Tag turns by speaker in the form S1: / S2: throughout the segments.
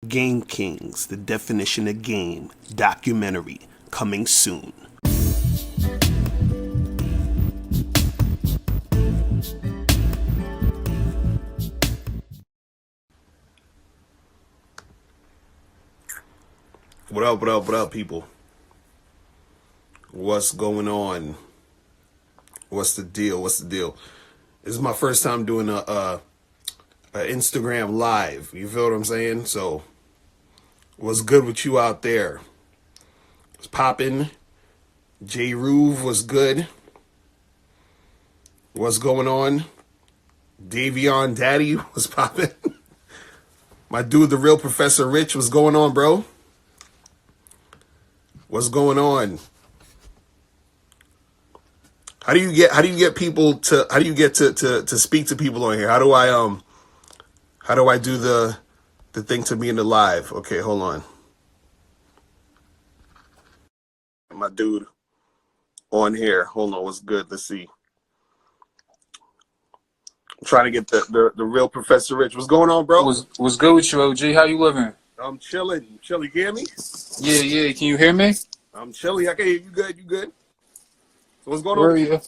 S1: Game Kings, the definition of game, documentary, coming soon. What up, people? What's going on? What's the deal? This is my first time doing a Instagram live. You feel what I'm saying? So, what's good with you out there? It's popping. J. Ruve was good. What's going on? Davion Daddy was popping. My dude, the real Professor Rich, what's going on, bro? What's going on? How do you get people to speak to people on here? How do I do the thing to be in the live? Okay, hold on. My dude on here. Hold on, what's good? Let's see. I'm trying to get the real Professor Rich. What's going on, bro?
S2: What's good with you, OG? How you living?
S1: I'm chilling. You hear me?
S2: Yeah. Can you hear me?
S1: I'm chilling. I can hear you good. You good? So what's going
S2: Where
S1: on?
S2: are you?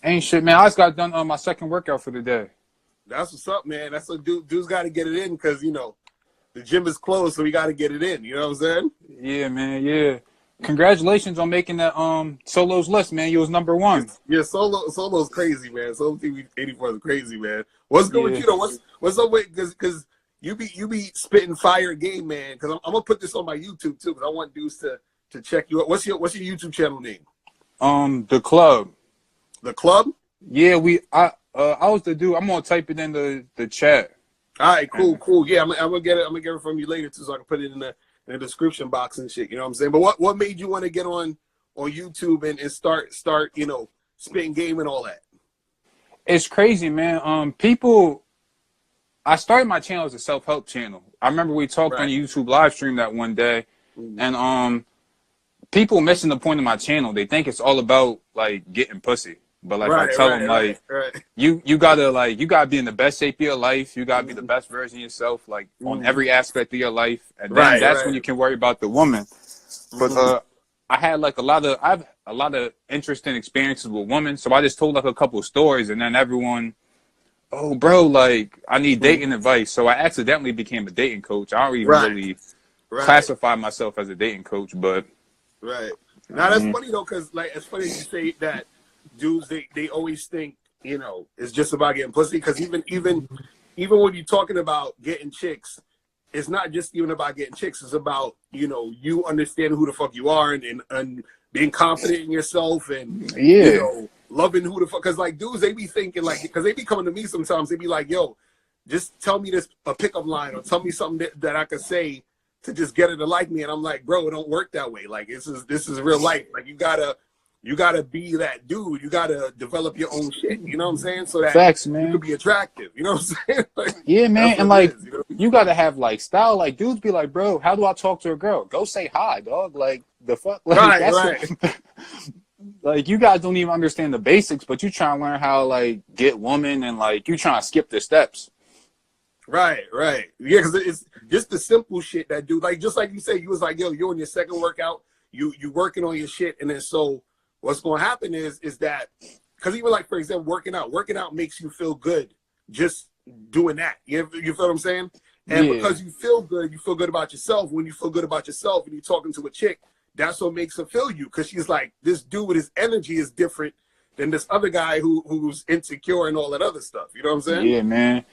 S2: Ain't shit, man. I just got done on my second workout for the day.
S1: That's what's up, man. That's what dude's got to get it in because, you know, the gym is closed, so we got to get it in. You know what I'm saying?
S2: Yeah, man. Yeah. Congratulations on making that solos list, man. You was number one.
S1: Yeah, solo's crazy, man. Solo TV 84 is crazy, man. What's good with you though? What's up with because you be spitting fire game, man. Because I'm gonna put this on my YouTube too, because I want dudes to check you out. What's your YouTube channel name?
S2: The club.
S1: The club?
S2: Yeah, I was the dude. I'm gonna type it in the chat.
S1: All right, cool. Yeah, I'm gonna get it from you later too, so I can put it in the description box and shit. You know what I'm saying? But what made you want to get on YouTube and start spitting game and all that?
S2: It's crazy, man. I started my channel as a self-help channel. I remember we talked on YouTube live stream that one day, and people missing the point of my channel. They think it's all about like getting pussy, but like I tell them, you gotta be in the best shape of your life. You gotta be the best version of yourself, like on every aspect of your life, and then that's when you can worry about the woman. But I have a lot of interesting experiences with women, so I just told like a couple of stories, and then everyone, oh bro, like I need dating advice. So I accidentally became a dating coach. I don't even really classify myself as a dating coach, but
S1: now that's funny though, because like it's funny you say that dudes they always think it's just about getting pussy, because even when you're talking about getting chicks, it's not just even about getting chicks. It's about you understanding who the fuck you are and being confident in yourself and loving who the fuck. Because like dudes, they be thinking like, because they be coming to me sometimes, they be like, yo, just tell me a pickup line or tell me something that I could say to just get her to like me. And I'm like, bro, it don't work that way. Like this is real life. Like you gotta be that dude. You gotta develop your own shit. You know what I'm saying? So that
S2: facts, man,
S1: you could be attractive. You know what I'm saying? Like,
S2: yeah, man. And like you gotta have like style. Like dudes be like, bro, how do I talk to a girl? Go say hi, dog. Like the fuck. Like, right. Like you guys don't even understand the basics, but you trying to learn how like get woman and like you trying to skip the steps. Right.
S1: Yeah, because it's just the simple shit that dude, like just like you say, you was like, yo, you're on your second workout, you working on your shit, and then so what's going to happen is that, because even like, for example, working out makes you feel good just doing that. You feel what I'm saying? And because you feel good about yourself. When you feel good about yourself and you're talking to a chick, that's what makes her feel you, because she's like, this dude, his energy is different than this other guy who's insecure and all that other stuff. You know what I'm saying?
S2: Yeah, man.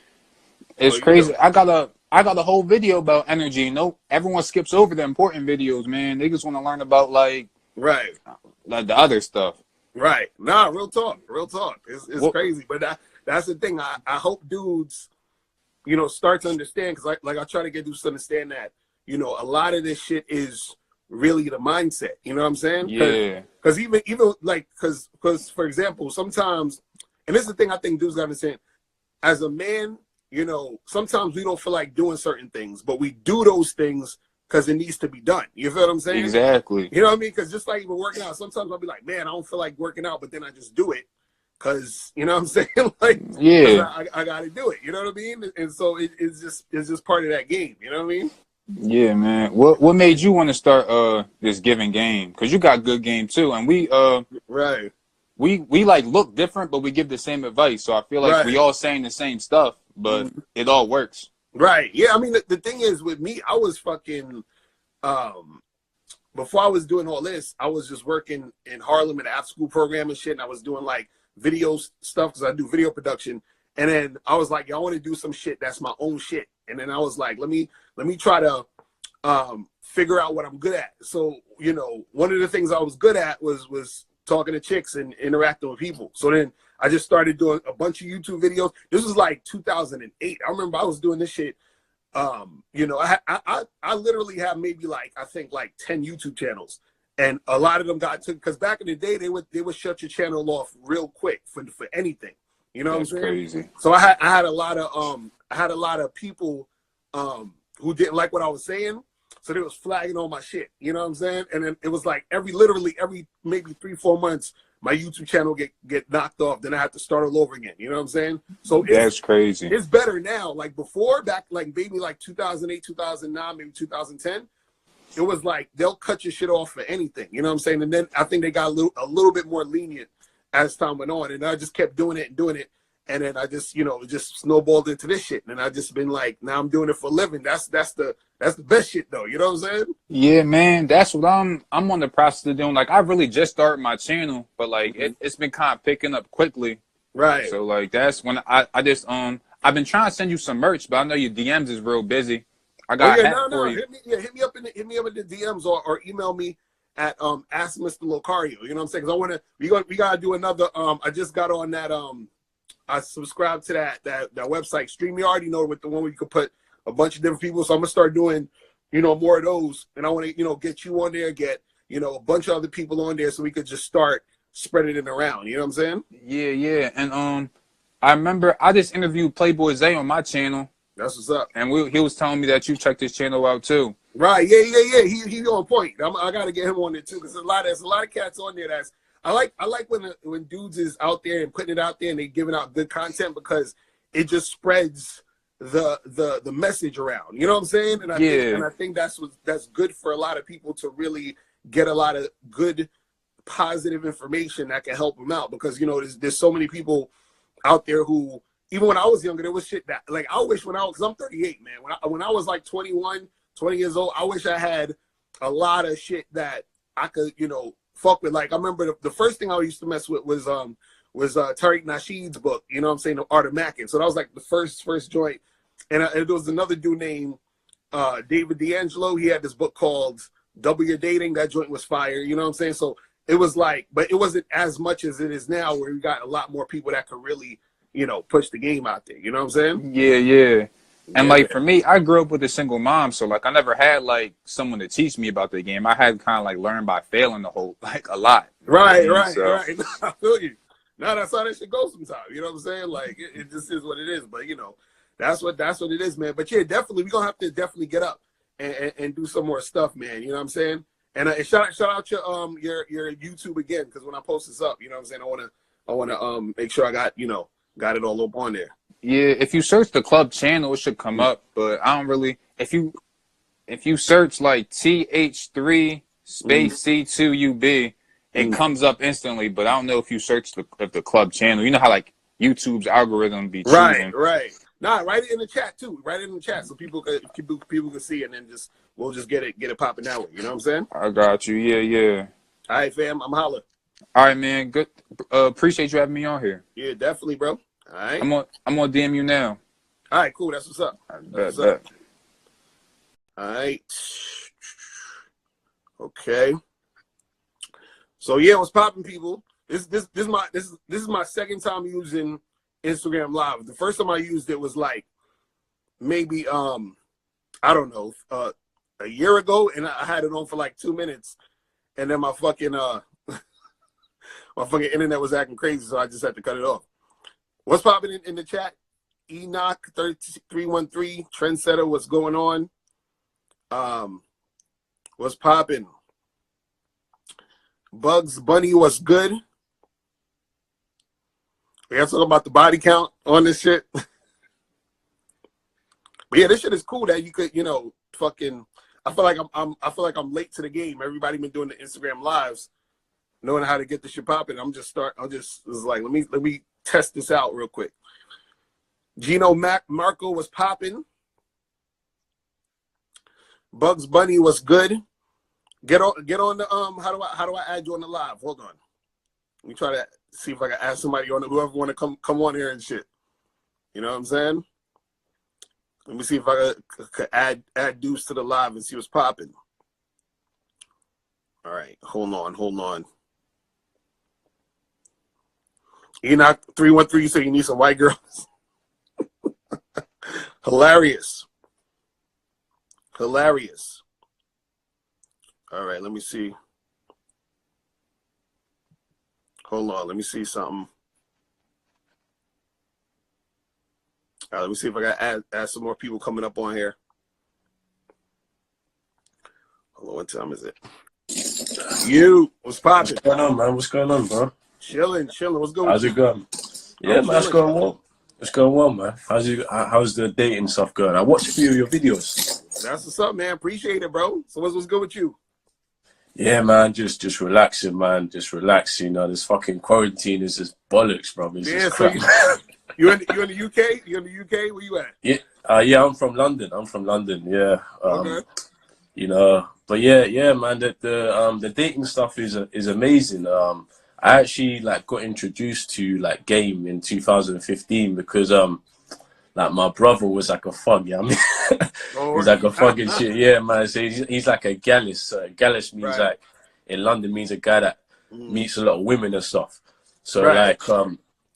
S2: It's crazy. I got a whole video about energy. Everyone skips over the important videos, man. They just want to learn about like the other stuff.
S1: Right. Nah, real talk. It's crazy, but that's the thing. I hope dudes, start to understand, because like I try to get dudes to understand that a lot of this shit is really the mindset. You know what I'm saying?
S2: Yeah.
S1: Because even like because for example, sometimes, and this is the thing I think dudes gotta understand, as a man. Sometimes we don't feel like doing certain things, but we do those things because it needs to be done. You feel what I'm saying?
S2: Exactly.
S1: You know what I mean? Because just like even working out, sometimes I'll be like, man, I don't feel like working out, but then I just do it because, you know what I'm saying? Like, I got to do it. You know what I mean? And so it's just part of that game. You know what I mean?
S2: Yeah, man. What made you want to start this giving game? Because you got good game too, and
S1: Right.
S2: we like look different, but we give the same advice. So I feel like we
S1: Right.
S2: all saying the same stuff, but it all works.
S1: Right. Yeah. I mean, the thing is with me, I was fucking um before I was doing all this, I was just working in Harlem in an after school program and shit. And I was doing like video stuff because I do video production. And then I was like, I want to do some shit that's my own shit. And then I was like, let me try to figure out what I'm good at. So, you know, one of the things I was good at was talking to chicks and interacting with people. So then I just started doing a bunch of YouTube videos. This was like 2008. I remember I was doing this shit. You know, I literally have maybe like I think like 10 YouTube channels, and a lot of them got took because back in the day they would shut your channel off real quick for anything. You know
S2: That's
S1: what I'm saying?
S2: crazy.
S1: So I had a lot of people who didn't like what I was saying, so they was flagging on my shit. You know what I'm saying? And then it was like literally every maybe 3-4 months my YouTube channel get knocked off. Then I have to start all over again. You know what I'm saying? So
S2: That's crazy.
S1: it's better now. Like before, back like maybe like 2008, 2009, maybe 2010, it was like they'll cut your shit off for anything. You know what I'm saying? And then I think they got a little bit more lenient as time went on. And I just kept doing it and doing it. And then I just, you know, it just snowballed into this shit. And I just been like, now I'm doing it for a living. That's the best shit though. You know what I'm saying?
S2: Yeah, man. That's what I'm on the process of doing. Like I really just started my channel, but like it's been kind of picking up quickly.
S1: Right.
S2: So like that's when I just I've been trying to send you some merch, but I know your DMs is real busy. I
S1: Oh
S2: got a
S1: yeah,
S2: hat for
S1: no.
S2: you.
S1: Hit me up in the DMs or email me at ask Mr. Locario. You know what I'm saying? Because I want to we gotta do another I just got on that I subscribed to that website StreamYard, you know, with the one where you could put a bunch of different people. So I'm gonna start doing, you know, more of those. And I want to, you know, get you on there, get, you know, a bunch of other people on there so we could just start spreading it around. You know what I'm saying?
S2: Yeah, yeah. And I remember I just interviewed Playboy Zay on my channel,
S1: That's what's up.
S2: and he was telling me that you checked his channel out too.
S1: Right. Yeah. He's on point. I gotta get him on there too because there's a lot of cats on there that's I like when dudes is out there and putting it out there and they giving out good content because it just spreads the message around. You know what I'm saying? And I think that's good for a lot of people to really get a lot of good positive information that can help them out because you know there's so many people out there who even when I was younger there was shit that like I wish because I'm 38, man, when I was like 21, 20 years old, I wish I had a lot of shit that I could, you know, fuck with. Like I remember the first thing I used to mess with was Tariq Nasheed's book, you know what I'm saying, The Art of Mackin. So that was like the first joint. And there was another dude named David D'Angelo. He had this book called Double Your Dating. That joint was fire, you know what I'm saying? So it was like, but it wasn't as much as it is now where we got a lot more people that could really, you know, push the game out there. You know what I'm saying?
S2: Yeah, yeah. And
S1: Yeah.
S2: like for me, I grew up with a single mom, so like I never had like someone to teach me about the game. I had kind of like learned by failing the whole like a lot. You know what I mean?
S1: Right.
S2: So
S1: I feel you. Now that's how that should go sometimes. You know what I'm saying? Like it just is what it is. But you know, that's what it is, man. But yeah, definitely we're gonna have to definitely get up and do some more stuff, man. You know what I'm saying? And shout out your YouTube again, because when I post this up, you know what I'm saying, I wanna make sure I got it all up on there.
S2: yeah, if you search the club channel, it should come up. But I don't really. If you search like TH3 space C2UB, it comes up instantly. But I don't know if you search the club channel. You know how like YouTube's algorithm be choosing.
S1: Right. Nah, write it in the chat too. Write it in the chat so people can see, and then we'll just get it popping that way. You know what I'm saying?
S2: I got you. Yeah, yeah.
S1: All right, fam. I'm holla.
S2: All right, man. Good. Appreciate you having me on here.
S1: Yeah, definitely, bro. All right.
S2: I'm on DM you now.
S1: All right, cool. That's what's up.
S2: Bet, bet.
S1: All right. Okay. So yeah, what's popping, people? This is my second time using Instagram Live. The first time I used it was like maybe I don't know a year ago, and I had it on for like 2 minutes, and then my fucking internet was acting crazy, so I just had to cut it off. What's popping in the chat? Enoch 3313 Trendsetter, what's going on? What's popping? Bugs Bunny, what's good? We have to talk about the body count on this shit. But yeah, this shit is cool that you could, fucking. I feel like I'm late to the game. Everybody been doing the Instagram lives, knowing how to get the shit popping. I was like, let me test this out real quick. Gino Marco was popping. Bugs Bunny was good. Get on the how do I add you on the live? Hold on. Let me try to see if I can add somebody on it, whoever want to come on here and shit. You know what I'm saying? Let me see if I could add Deuce to the live and see what's popping. All right, hold on. Enoch 313, you say you need some white girls. Hilarious. All right, let me see. Hold on, let me see something. All right, let me see if I got add some more people coming up on here. Hold on, what time is it? What's popping?
S3: What's going on, man? What's going on, bro?
S1: Chilling. What's going on?
S3: How's it going? Yeah, man, it's going well. It's going well, man. How's the dating stuff going? I watched a few of your videos.
S1: That's what's up, man. Appreciate it, bro. So what's good with you?
S3: Yeah, man, just relaxing, man. Just relaxing. You know, this fucking quarantine is just bollocks, bro. It's just crap.
S1: You in the UK? You in the UK? Where you at?
S3: Yeah, I'm from London. Yeah.
S1: Okay.
S3: You know, but yeah, man. The dating stuff is amazing. I actually got introduced to game in 2015 because like my brother was like a thug, yeah. I mean, he's like a thug and shit, yeah, man. So he's like a gallus. Gallus means in London means a guy that meets a lot of women and stuff. So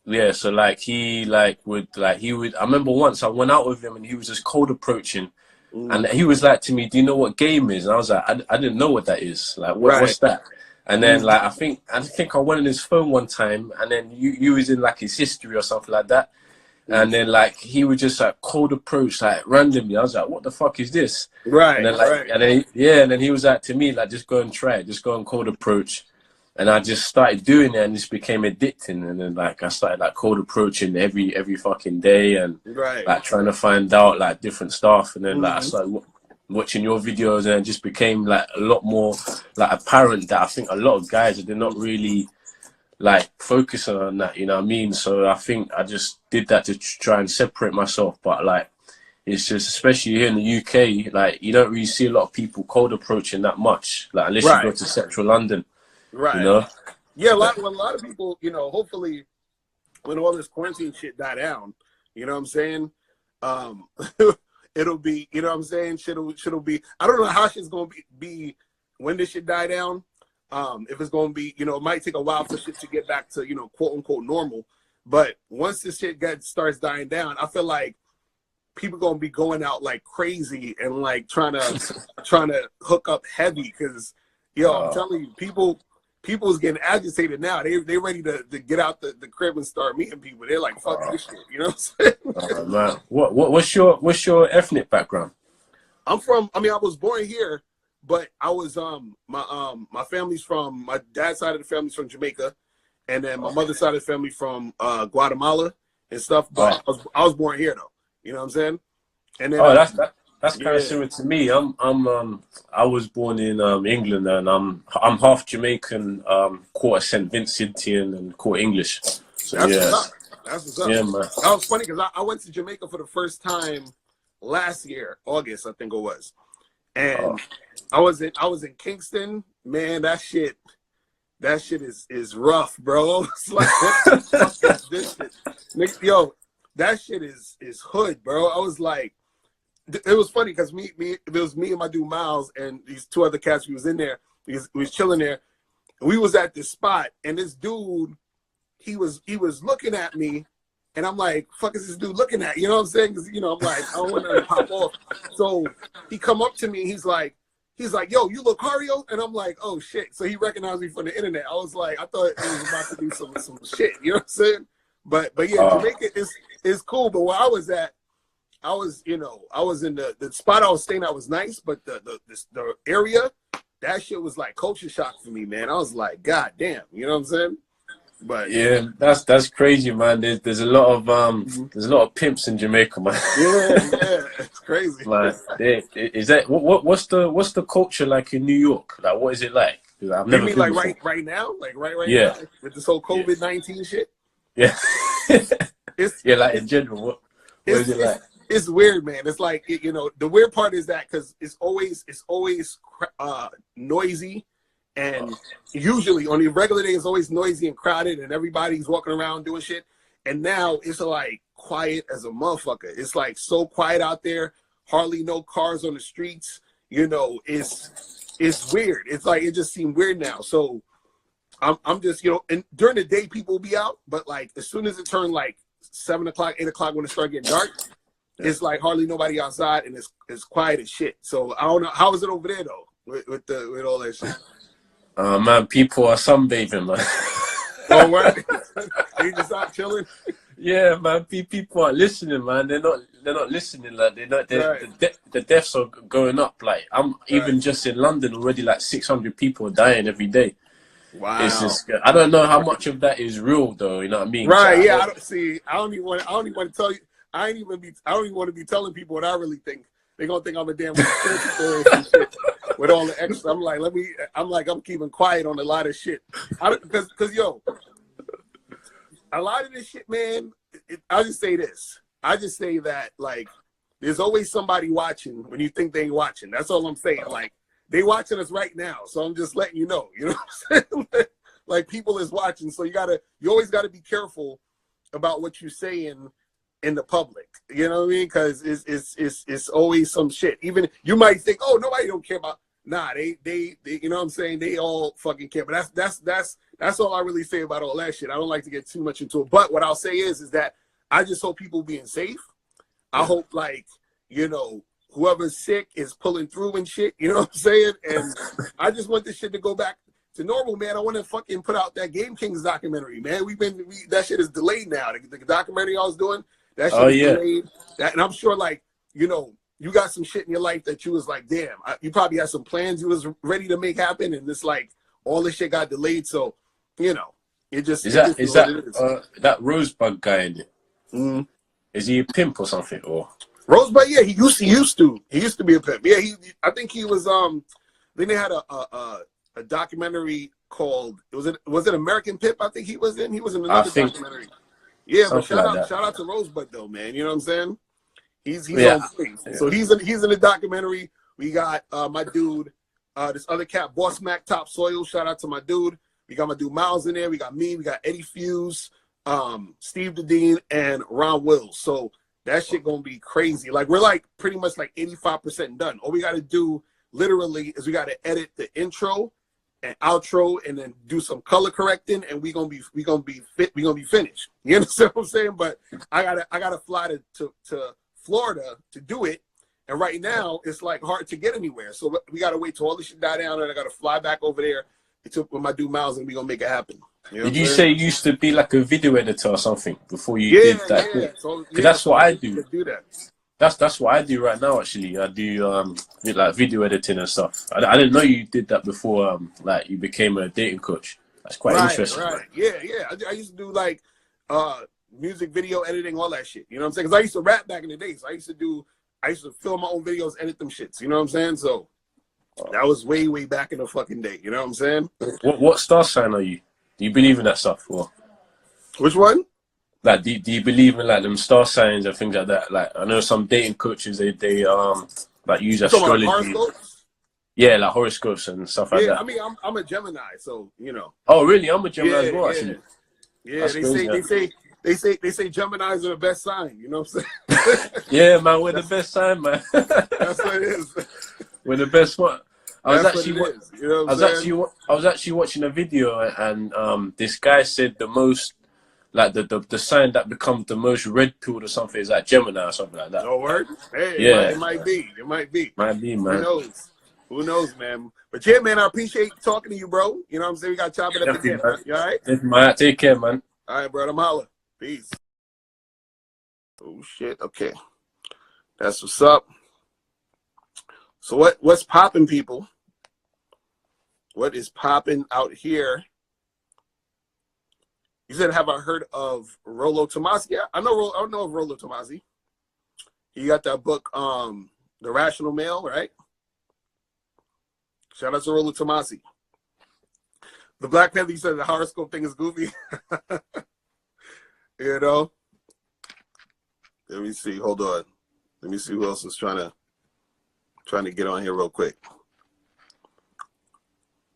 S3: yeah, so he would. I remember once I went out with him and he was just cold approaching, and he was like to me, "Do you know what game is?" And I was like, "I didn't know what that is. What's that?" And then I think I went on his phone one time, and then you was in his history or something like that. And then he would just cold approach randomly. I was like, what the fuck is this?
S1: Right.
S3: And then he was to me just go and try it, just go and cold approach. And I just started doing it and just became addicting. And then I started cold approaching every fucking day and trying to find out different stuff. And then I started watching your videos and it just became a lot more apparent that I think a lot of guys they're not really focusing on that, you know what I mean? So I think I just did that to try and separate myself. But it's just, especially here in the UK, you don't really see a lot of people cold approaching that much, unless you go to central London, you know?
S1: Yeah, a lot of people, you know, hopefully when all this quarantine shit die down, you know what I'm saying? It'll be, you know what I'm saying? Shit'll be, I don't know how shit's gonna be when this shit die down. If it's going to be, you know, it might take a while for shit to get back to, you know, quote unquote normal. But once this shit starts dying down, I feel like people going to be going out like crazy and trying to hook up heavy. Cause I'm telling you, people's getting agitated now. They ready to get out the crib and start meeting people. They're like, fuck this shit. You know what I'm saying?
S3: Man. What's your ethnic background?
S1: I was born here. But I was my family's from my dad's side of the family's from Jamaica, and then my mother's side of the family from Guatemala and stuff. But I was born here though. You know what I'm saying? And then
S3: that's kind of similar to me. I was born in England and I'm half Jamaican, quarter St. Vincentian and quarter English. So
S1: That's what's up.
S3: Yeah, man.
S1: That was funny because I went to Jamaica for the first time last year, August I think it was. And I was in Kingston, man. That shit is rough, bro. It's like, what the fuck is this shit? Yo, that shit is hood, bro. I was like, it was funny because it was me and my dude Miles and these two other cats. We was in there. We was chilling there. We was at this spot, and this dude, he was looking at me. And I'm like, fuck is this dude looking at? You know what I'm saying? Because, you know, I'm like, I don't want to pop off. So he come up to me. He's like, yo, you Locario? And I'm like, oh, shit. So he recognized me from the internet. I was like, I thought it was about to be some shit. You know what I'm saying? But yeah, Jamaica is cool. But where I was at, I was in the spot I was staying at was nice. But the area, that shit was like culture shock for me, man. I was like, God damn. You know what I'm saying? But
S3: yeah, that's crazy, man. There's a lot of pimps in Jamaica, man.
S1: yeah, it's crazy.
S3: Man, is that what's the culture like in New York? Like, what is it like? 'Cause I've
S1: You
S3: never
S1: mean
S3: been
S1: like
S3: before.
S1: right now, like right
S3: Yeah,
S1: now, with this whole
S3: yeah,
S1: COVID-19 shit?
S3: yeah,
S1: It's
S3: yeah. Like
S1: it's
S3: in general, what is
S1: it's
S3: it
S1: it's,
S3: like?
S1: it's weird, man. It's like the weird part is that because it's always noisy, and usually on the regular day it's always noisy and crowded, and everybody's walking around doing shit. And now it's like quiet as a motherfucker. It's like so quiet out there, hardly no cars on the streets. It's weird. It's like it just seemed weird now. So I'm just and during the day people will be out, but like as soon as it turned like 7 o'clock, 8 o'clock when it started getting dark, it's like hardly nobody outside and it's quiet as shit. So I don't know, how is it over there though with all that shit?
S3: Man, people are sunbathing, man.
S1: Oh, what? They just out chilling.
S3: Yeah, man. People are listening, man. They're not listening. Like
S1: Right.
S3: the deaths are going up. Like I'm
S1: Right.
S3: even just in London already. Like 600 people are dying every day. It's
S1: Wow.
S3: just I don't know how much of that is real though. You know what I mean?
S1: Right. Yeah. I don't even want to tell you. I don't even want to be telling people what I really think. They're gonna think I'm a damn conspiracy theorist and shit with all the extra. I'm keeping quiet on a lot of shit. Because yo, a lot of this shit, man. I'll just say this. I just say that like, there's always somebody watching when you think they ain't watching. That's all I'm saying. Like, they watching us right now, so I'm just letting you know. You know what I'm saying? Like, people is watching, so you always gotta be careful about what you're saying in the public. You know what I mean? Because it's always some shit. Even you might think, oh, nobody don't care about. Nah, they you know what I'm saying? They all fucking care. But that's all I really say about all that shit. I don't like to get too much into it. But what I'll say is that I just hope people being safe. I hope like, whoever's sick is pulling through and shit. You know what I'm saying? And I just want this shit to go back to normal, man. I want to fucking put out that Game Kings documentary, man. That shit is delayed now. The documentary I was doing, that shit is delayed. And I'm sure like, you got some shit in your life that you was like, damn, you probably had some plans you was ready to make happen, and it's like all this shit got delayed. So, it just
S3: is that Rosebud guy in it?
S1: Mm-hmm.
S3: Is he a pimp or something? Or
S1: Rosebud? Yeah, he used to be a pimp. Yeah, I think he was. Then they had a documentary called was it American Pimp? I think he was in. He was in another documentary. Yeah, but shout out to Rosebud though, man. You know what I'm saying? He's on point. Yeah. So he's in the documentary. We got my dude, this other cat, Boss Mac Topsoil. Shout out to my dude. We got my dude Miles in there. We got me. We got Eddie Fuse, Steve Dedeen, and Ron Wills. So that shit gonna be crazy. Like, we're like pretty much like 85% done. All we gotta do literally is we gotta edit the intro and outro and then do some color correcting, and we gonna be finished. You understand what I'm saying? But I gotta fly to Florida to do it, and right now it's like hard to get anywhere. So we gotta wait till all this shit die down, and I gotta fly back over there with my dude Miles, and we gonna make it happen.
S3: Did you say you used to be like a video editor or something before you did that?
S1: Yeah. So,
S3: that's what I do.
S1: Do that.
S3: That's what I do right now. Actually, I do like video editing and stuff. I didn't know you did that before. Like, you became a dating coach. That's quite interesting.
S1: Right. Yeah. I used to do like music video editing, all that shit. You know what I'm saying? Because I used to rap back in the day. So I used to film my own videos, edit them shits. You know what I'm saying? So that was way back in the fucking day. You know what I'm saying?
S3: What star sign are you? Do you believe in that stuff? Or
S1: which one?
S3: Like, do you believe in like them star signs and things like that? Like, I know some dating coaches they like use astrology.
S1: Like horoscopes?
S3: Yeah, like horoscopes and stuff like that.
S1: I mean, I'm a Gemini, so
S3: Oh, really? I'm a Gemini as well, actually.
S1: Yeah, they say Geminis are the best sign. You know what I'm saying?
S3: Yeah, man, we're the best sign, man.
S1: That's what it is.
S3: We're the best one. I was actually watching a video, and this guy said the most, like the sign that becomes the most red pilled or something is like Gemini or something like that.
S1: No word? Hey,
S3: yeah,
S1: it might be.
S3: Might be, man.
S1: Who knows, man? But yeah, man, I appreciate talking to you, bro. You know what I'm saying? We got to chop it up again. Man. You all right?
S3: Definitely, take care, man.
S1: All right, bro. I'm holla. Peace. Oh shit. Okay, that's what's up. So what's popping, people? What is popping out here You said, have I heard of Rollo Tomasi? Yeah, I know of Rollo Tomasi. He got that book, The Rational Male, right? Shout out to Rollo Tomasi. The Black Panther, you said the horoscope thing is goofy. You know? Let me see. Hold on. Let me see who else is trying to get on here real quick.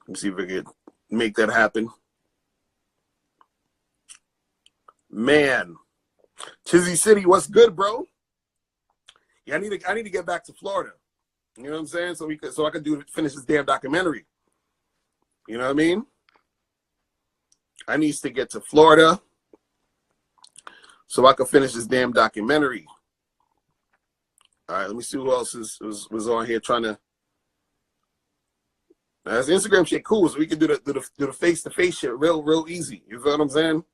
S1: Let me see if we can make that happen. Man, Chizzy City, what's good, bro? Yeah, I need to get back to Florida. You know what I'm saying? So I could finish this damn documentary. You know what I mean? I need to get to Florida so I could finish this damn documentary. All right, let me see who else was on here trying to. That's Instagram shit cool, so we can do the face-to-face shit real easy. You feel what I'm saying?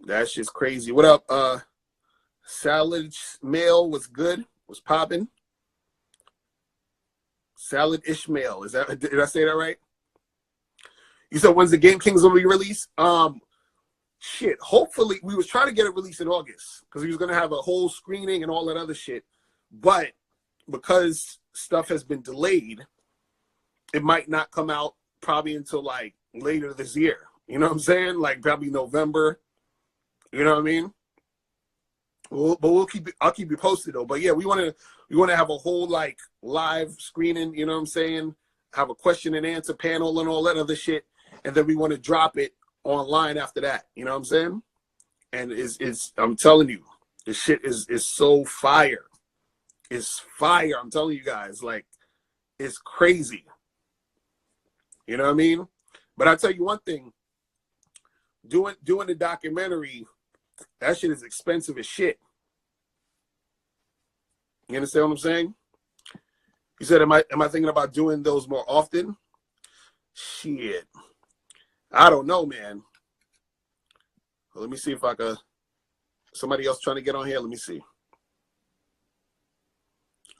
S1: That shit's crazy. What up? Salad Mail was good. Was popping. Salad Ishmael. Did I say that right? You said when's the Game Kings will be released? Shit. Hopefully, we was trying to get it released in August because we was gonna have a whole screening and all that other shit. But because stuff has been delayed, it might not come out probably until like later this year. You know what I'm saying? Like probably November. You know what I mean? I'll keep you posted though. But yeah, we want to have a whole like live screening. You know what I'm saying? Have a question and answer panel and all that other shit, and then we want to drop it online after that. You know what I'm saying? And I'm telling you, this shit is so fire. It's fire. I'm telling you guys, like, it's crazy. You know what I mean? But I'll tell you one thing. Doing the documentary, that shit is expensive as shit. You understand what I'm saying? You said, am I thinking about doing those more often? Shit. I don't know, man. Well, let me see if I could. Somebody else trying to get on here? Let me see.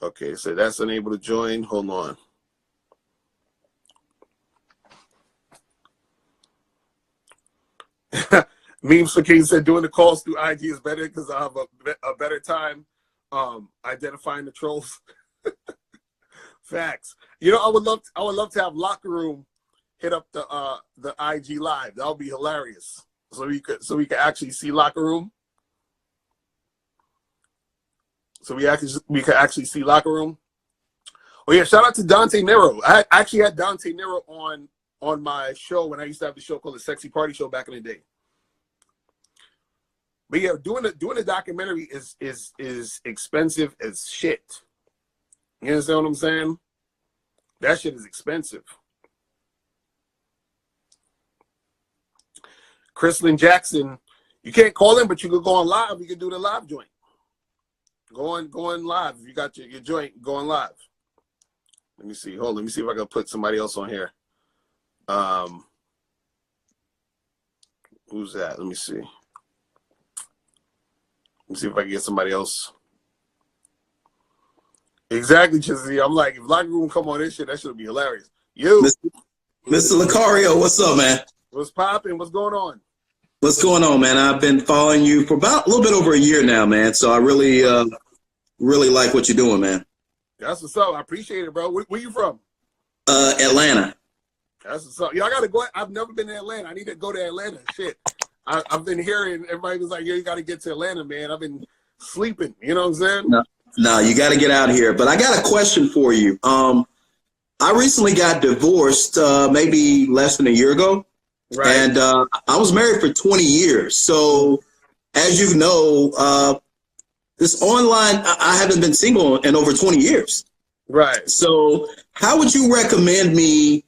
S1: Okay, so that's unable to join. Hold on. Memes for King said doing the calls through IG is better because I have a better time identifying the trolls. Facts. You know, I would love to have Locker Room hit up the IG live. That would be hilarious. So we could actually see Locker Room. So we could actually see Locker Room. Oh yeah, shout out to Dante Nero. I actually had Dante Nero on my show when I used to have the show called the Sexy Party Show back in the day. But yeah, doing a documentary is expensive as shit. You understand what I'm saying? That shit is expensive. Chrislyn Jackson, you can't call in, but you could go on live. You could do the live joint. Go on live. If you got your joint, go on live. Let me see. Hold on. Let me see if I can put somebody else on here. Who's that? Let me see. Let me see if I can get somebody else. Exactly, Chizzy. I'm like, if Locker Room come on this shit, that should be hilarious. You,
S4: Mr. Locario, what's up, man?
S1: What's popping? What's going on?
S4: What's going on, man? I've been following you for about a little bit over a year now, man. So I really like what you're doing, man.
S1: That's what's up. I appreciate it, bro. Where you from?
S4: Atlanta.
S1: That's what's up. Yeah, I gotta go. I've never been to Atlanta. I need to go to Atlanta. Shit. I've been hearing everybody was like, "Yeah, you got to get to Atlanta, man." I've been sleeping. You know what I'm saying?
S4: No, you got to get out here. But I got a question for you. I recently got divorced, maybe less than a year ago, right. And I was married for 20 years. So, as you know, this online, I haven't been single in over 20 years.
S1: Right.
S4: So, how would you recommend me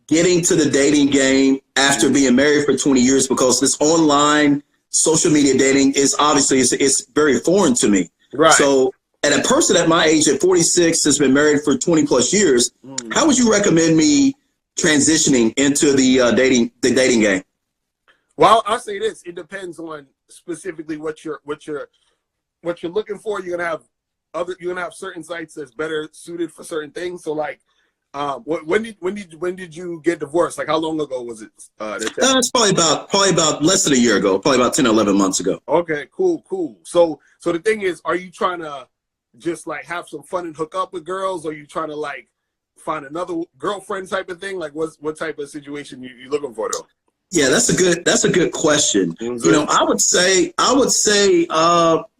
S4: getting to the dating game after being married for 20 years? Because this online social media dating is obviously it's very foreign to me.
S1: Right.
S4: So, and a person at my age at 46 has been married for 20 plus years. How would you recommend me transitioning into the dating game?
S1: Well, I'll say this: it depends on specifically what you're looking for. You're gonna have certain sites that's better suited for certain things. So like, When did you get divorced? Like how long ago was it?
S4: It's probably about less than a year ago, probably about 10 or 11 months ago.
S1: Okay, cool. So the thing is, are you trying to just like have some fun and hook up with girls, or are you trying to like find another girlfriend type of thing? Like what type of situation you looking for though?
S4: Yeah, that's a good question.
S1: Mm-hmm.
S4: You know, I would say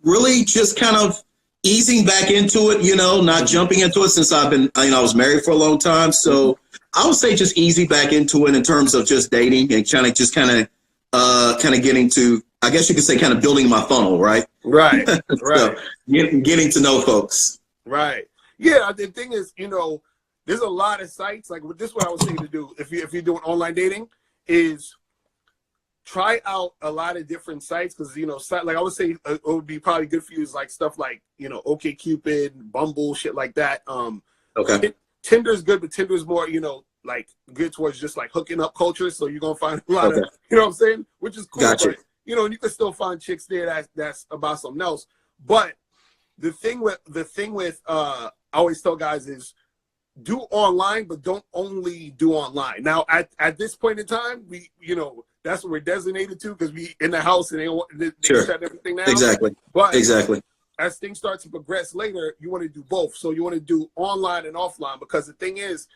S4: really just kind of easing back into it, you know, not jumping into it since I've been, I was married for a long time. So I would say just easy back into it in terms of just dating and kind of getting to, I guess you could say kind of building my funnel, right?
S1: Right.
S4: So getting to know folks.
S1: Right. Yeah. The thing is, you know, there's a lot of sites like this. What I was thinking to do if you're doing online dating is try out a lot of different sites, because you know, like I would say, it would be probably good for you is like stuff like, you know, OkCupid, Bumble, shit like that.
S4: Okay.
S1: Tinder's good, but Tinder's more, you know, like good towards just like hooking up culture. So you're gonna find a lot of, you know what I'm saying, which is cool.
S4: Gotcha.
S1: But, you know, and you can still find chicks there that's about something else. But the thing with I always tell guys is do online, but don't only do online. Now at this point in time, we, you know, that's what we're designated to, because we in the house and they shut everything down.
S4: Exactly.
S1: But
S4: exactly.
S1: As things start to progress later, you want to do both. So you want to do online and offline, because the thing is,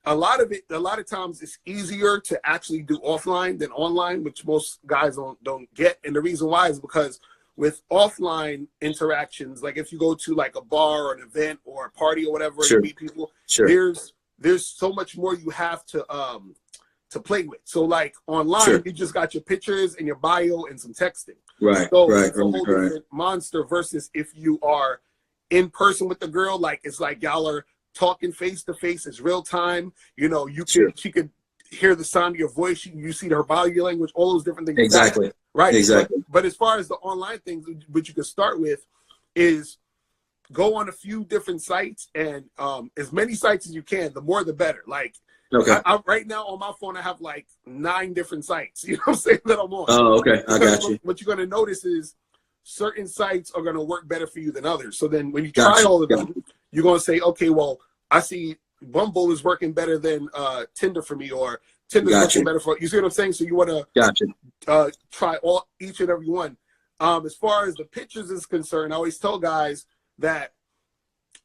S1: a lot of times it's easier to actually do offline than online, which most guys don't get. And the reason why is because with offline interactions, like if you go to like a bar or an event or a party or whatever,
S4: Sure.
S1: you meet people,
S4: Sure.
S1: there's so much more you have to play with. So like online,
S4: Sure.
S1: you just got your pictures and your bio and some texting.
S4: Right.
S1: So
S4: Right.
S1: it's a whole different monster versus if you are in person with the girl, like it's like y'all are talking face to face, it's real time. You know, she could hear the sound of your voice, you see her body language, all those different things.
S4: Exactly.
S1: Right.
S4: Exactly.
S1: But as far as the online things, what you can start with is go on a few different sites, and as many sites as you can, the more the better. Like,
S4: okay.
S1: I right now on my phone, I have like 9 different sites, you know what I'm saying, that I'm on.
S4: Oh, okay. I got you.
S1: What you're going to notice is certain sites are going to work better for you than others. So then when you try all of them, you're going to say, okay, well, I see Bumble is working better than Tinder for me, or Tinder's working better for you. See what I'm saying? So you want to try each and every one. As far as the pictures is concerned, I always tell guys that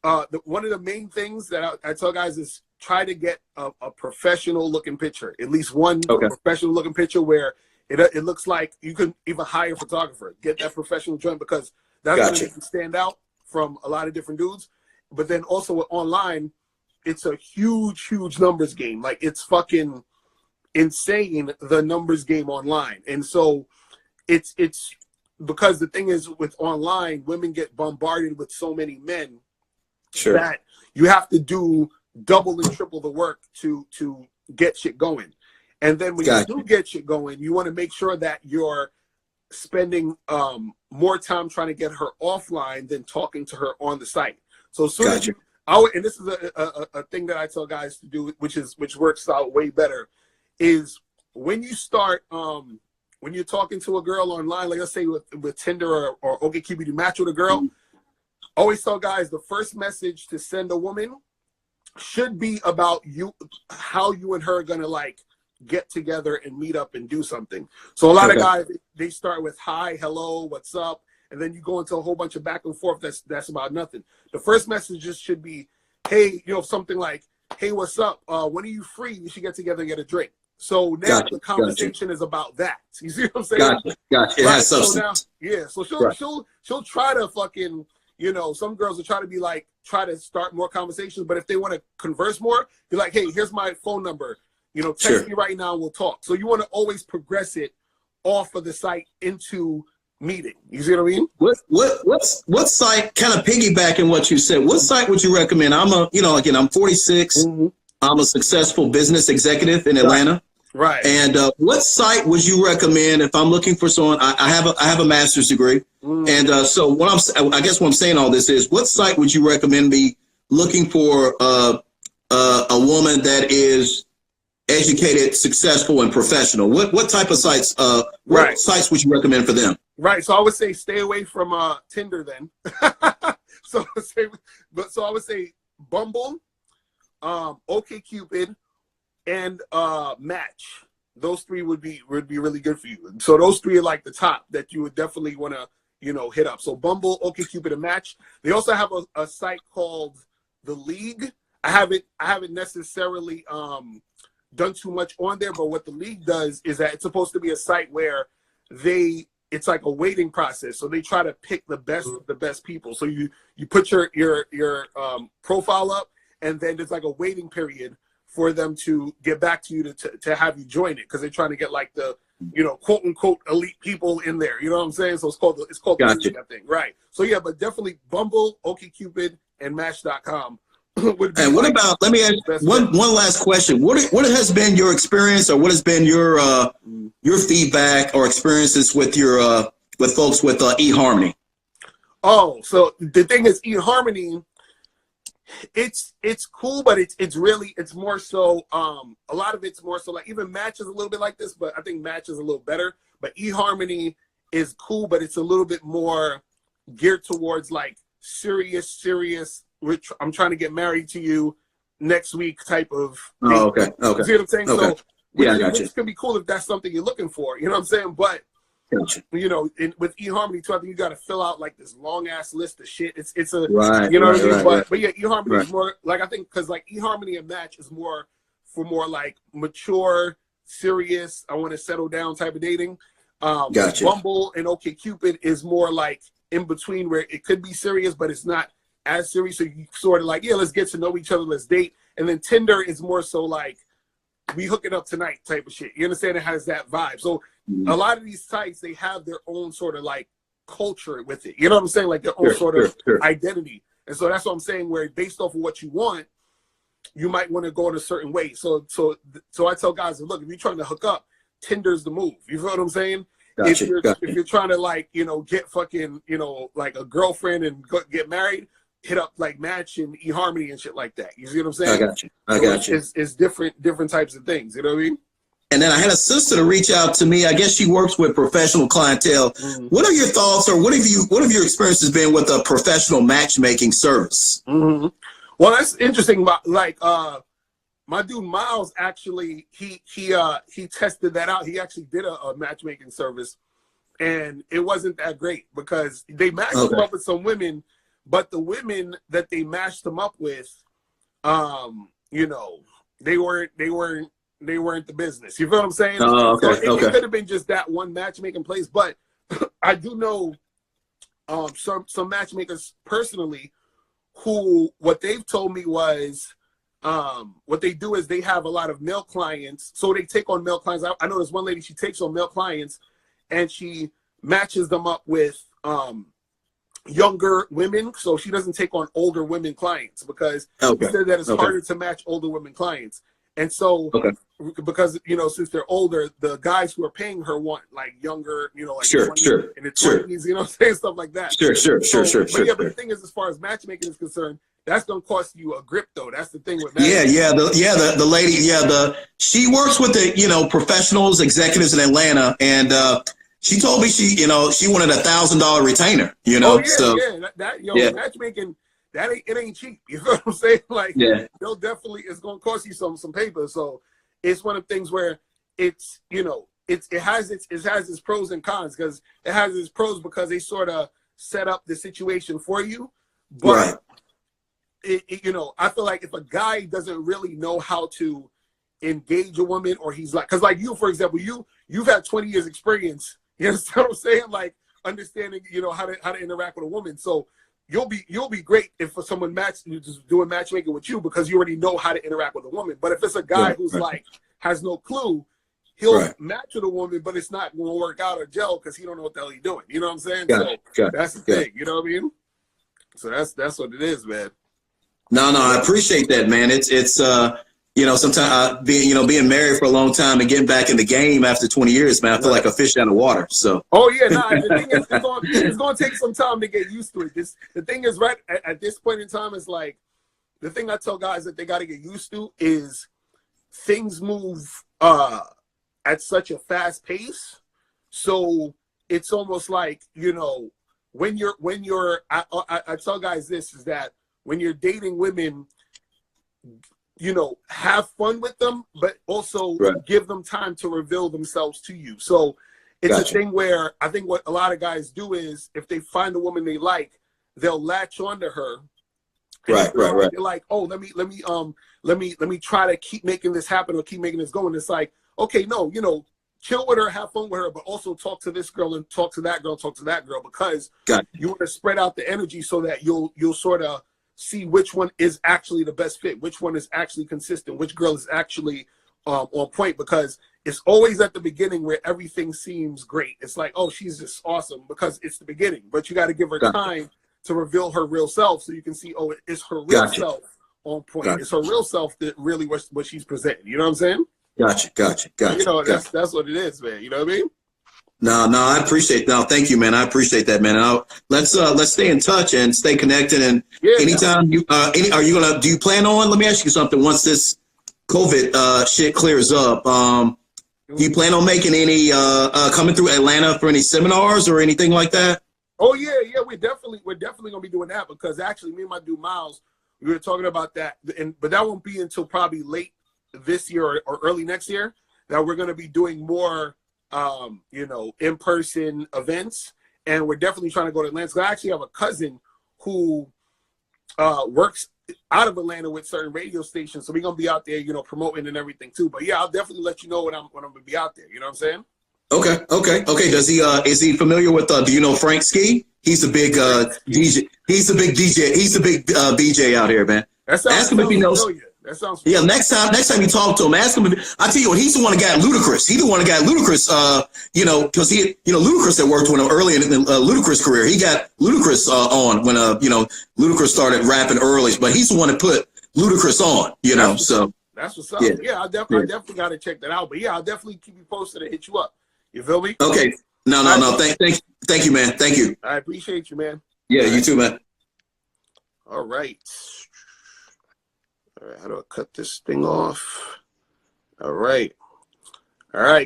S1: one of the main things that I tell guys is try to get a professional looking picture, at least one professional looking picture where it looks like you can even hire a photographer, get that professional joint, because that's going to make you stand out from a lot of different dudes. But then also with online, it's a huge numbers game. Like it's fucking insane, the numbers game online. And so it's because the thing is with online, women get bombarded with so many men that you have to do double and triple the work to get shit going. And then when you do get shit going, you want to make sure that you're spending more time trying to get her offline than talking to her on the site. So as soon as and this is a thing that I tell guys to do, which works out way better, is when you start when you're talking to a girl online, like let's say with Tinder or OkCupid, you match with a girl. Always tell guys the first message to send a woman should be about you, how you and her are gonna like get together and meet up and do something. So a lot of guys, they start with hi, hello, what's up, and then you go into a whole bunch of back and forth that's about nothing. The first message just should be, hey, you know, something like, hey, what's up? When are you free? We should get together and get a drink. So now the conversation is about that. You see what I'm saying?
S4: Gotcha. It has substance.
S1: So she'll try to fucking, you know, some girls will try to be like, try to start more conversations, but if they want to converse more, be like, hey, here's my phone number. You know, text me right now and we'll talk. So you want to always progress it off of the site into meeting. You see what I mean? What
S4: site, kind of piggybacking what you said, what site would you recommend? I'm 46. I'm a successful business executive in Atlanta.
S1: Right.
S4: And what site would you recommend if I'm looking for someone? I have a master's degree. And so I guess what I'm saying all this is, what site would you recommend me looking for a woman that is educated, successful, and professional? What type of sites? What sites would you recommend for them?
S1: Right. So I would say stay away from Tinder then. So I would say Bumble, OkCupid, and Match. Those three would be really good for you. So those three are like the top that you would definitely want to, you know, hit up. So Bumble, OkCupid, and Match. They also have a site called The League. I haven't necessarily done too much on there, but what The League does is that it's supposed to be a site where it's like a waiting process. So they try to pick the best people. So you put your profile up, and then there's like a waiting period for them to get back to you to have you join it, because they're trying to get like the, you know, quote unquote elite people in there. You know what I'm saying? So it's called
S4: Gotcha.
S1: The League, I think. Right. So yeah, but definitely Bumble, OkCupid, and Match.com. would be
S4: And what
S1: like
S4: about, let me ask one last question. What has been your experience, or what has been your feedback or experiences with your with folks with eHarmony?
S1: Oh, so the thing is, eHarmony, it's cool, but it's more so a lot of it's more so like, even Match is a little bit like this, but I think Match is a little better. But eHarmony is cool, but it's a little bit more geared towards like serious I'm trying to get married to you next week type of thing.
S4: Oh, okay.
S1: You see what I'm saying?
S4: Okay.
S1: So
S4: Yeah, I got you.
S1: which can be cool if that's something you're looking for, you know what I'm saying? But
S4: Gotcha.
S1: you know, with eHarmony too, I think you got to fill out like this long ass list of shit. It's a
S4: Right,
S1: you know what I mean.
S4: right.
S1: But yeah, eHarmony is more like, I think, because like eHarmony and Match is more for more like mature, serious, I want to settle down type of dating.
S4: Gotcha.
S1: Bumble and OkCupid is more like in between, where it could be serious, but it's not as serious. So you sort of like, yeah, let's get to know each other, let's date. And then Tinder is more so like, we hook it up tonight type of shit. You understand? It has that vibe. So a lot of these sites, they have their own sort of like culture with it. You know what I'm saying? Like their own sort of identity. And so that's what I'm saying, where based off of what you want, you might want to go in a certain way. So I tell guys, look, if you're trying to hook up, Tinder's the move. You feel what I'm saying?
S4: Gotcha.
S1: If you're trying to like, you know, get fucking, you know, like a girlfriend and get married, hit up like Match and eHarmony and shit like that. You see what I'm saying?
S4: I got you.
S1: It's different types of things. You know what I mean?
S4: And then I had a sister to reach out to me. I guess she works with professional clientele. Mm-hmm. What are your thoughts, or what have your experiences been with a professional matchmaking service?
S1: Mm-hmm. Well, that's interesting. Like my dude Miles, actually, he tested that out. He actually did a matchmaking service, and it wasn't that great, because they matched him up with some women, but the women that they matched him up with, you know, they weren't the business. You feel what I'm saying?
S4: Oh, okay.
S1: So it could have been just that one matchmaking place, but I do know some matchmakers personally who, what they've told me was, what they do is they have a lot of male clients, so they take on male clients. I know there's one lady, she takes on male clients and she matches them up with younger women, so she doesn't take on older women clients, because she said that it's harder to match older women clients. And so because, you know, since they're older, the guys who are paying her want like younger, you know, like 20 in the 20s, you know what I'm saying, stuff like that. Sure. But yeah, but the thing is, as far as matchmaking is concerned, that's gonna cost you a grip, though. That's the thing with matchmaking.
S4: The lady, she works with the, you know, professionals, executives in Atlanta, and she told me she wanted $1,000 retainer, you know.
S1: Matchmaking, it ain't cheap. You know what I'm saying? Like, they'll definitely, it's gonna cost you some paper. So it's one of the things where it's, you know, it has its pros and cons, because it has its pros because they sort of set up the situation for you, but you know, I feel like if a guy doesn't really know how to engage a woman, or he's like, because like you, for example, you've had 20 years experience, you understand what I'm saying, like understanding, you know, how to interact with a woman. So you'll be great if someone just doing matchmaking with you, because you already know how to interact with a woman. But if it's a guy who's like has no clue, he'll match with a woman, but it's not going to work out or gel, because he don't know what the hell he's doing. You know what I'm saying? That's the thing. You know what I mean? So that's what it is, man.
S4: No, I appreciate that, man. It's you know, sometimes being married for a long time and getting back in the game after 20 years, man, I feel like a fish out of water. So.
S1: The thing is, it's going to take some time to get used to it. The thing is, right at this point in time, it's like, the thing I tell guys that they got to get used to is things move at such a fast pace. So it's almost like, you know, when you're I tell guys this, is that when you're dating women, you know, have fun with them, but also give them time to reveal themselves to you. So it's a thing where I think what a lot of guys do is if they find a woman they like, they'll latch onto her.
S4: Right.
S1: They're like, oh, let me try to keep making this happen or keep making this going. It's like, okay, no, you know, chill with her, have fun with her, but also talk to this girl and talk to that girl, because you want to spread out the energy so that you'll sort of see which one is actually the best fit, which one is actually consistent, which girl is actually on point, because it's always at the beginning where everything seems great. It's like, oh, she's just awesome because it's the beginning, but you got to give her time to reveal her real self so you can see, oh, it's her real self on point. It's her real self that really what she's presenting. You know what I'm saying? Gotcha. You know, that's what it is, man. You know what I mean?
S4: No, I appreciate. No, thank you, man. I appreciate that, man. Let's stay in touch and stay connected. And anytime do you plan on? Let me ask you something. Once this COVID shit clears up, do you plan on making any coming through Atlanta for any seminars or anything like that?
S1: Oh yeah, we're definitely gonna be doing that, because actually me and my dude Miles, we were talking about that, but that won't be until probably late this year or early next year that we're gonna be doing more you know, in-person events, and we're definitely trying to go to Atlanta. So I actually have a cousin who works out of Atlanta with certain radio stations, so we're gonna be out there, you know, promoting and everything too. But yeah, I'll definitely let you know when I'm gonna be out there. You know what I'm saying? Okay. Does he is he familiar with do you know Frank Ski? He's a big DJ. He's a big DJ. He's a big BJ out here, man. Ask him if he knows. That sounds familiar. Next time you talk to him, ask him. I tell you what, he's the one that got Ludacris. He's the one that got Ludacris. You know, because Ludacris that worked with him early in Ludacris' career. He got Ludacris on when you know, Ludacris started rapping early, but he's the one that put Ludacris on. You know, so that's what's up. Yeah, I definitely got to check that out. But yeah, I'll definitely keep you posted and hit you up. You feel me? Okay. No. Thank you, man. Thank you. I appreciate you, man. Yeah, you too, man. All right. How do I cut this thing off? All right,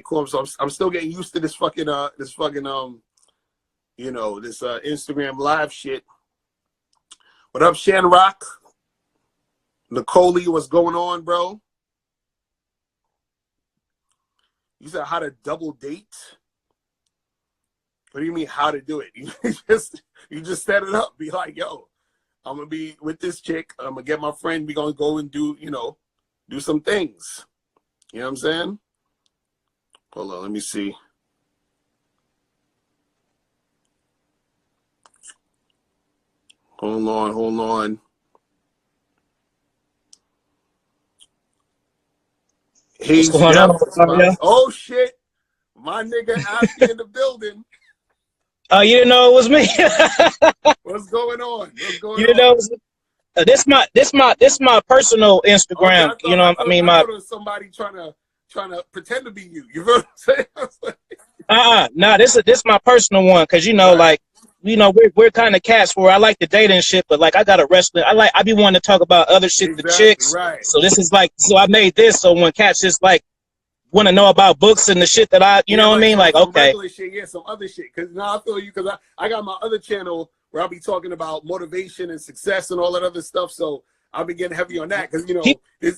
S1: cool. So I'm still getting used to this fucking you know, this Instagram live shit. What up, Shan Rock? Nicole, what's going on, bro? You said how to double date? What do you mean how to do it? You just set it up. Be like, yo, I'm gonna be with this chick. I'm gonna get my friend. We're gonna go and do some things. You know what I'm saying? Hold on, let me see. Hold on. What's going on? Oh shit, my nigga Alfie in the building.
S5: Oh, you didn't know it was me.
S1: What's going on?
S5: You didn't know it was this my personal Instagram. Okay, I mean, my
S1: somebody trying to pretend to be you. You know what I'm saying?
S5: Nah, this my personal one, because like, we're kind of cats where I like to date and shit, but like I got a wrestling. I be wanting to talk about other shit to chicks. Right. So this is like, so I made this so when cats just like want to know about books and the shit that you know what I mean? Like, okay.
S1: Shit, some other shit. Because now I feel you, because I got my other channel where I'll be talking about motivation and success and all that other stuff. So I'll be getting heavy on that, because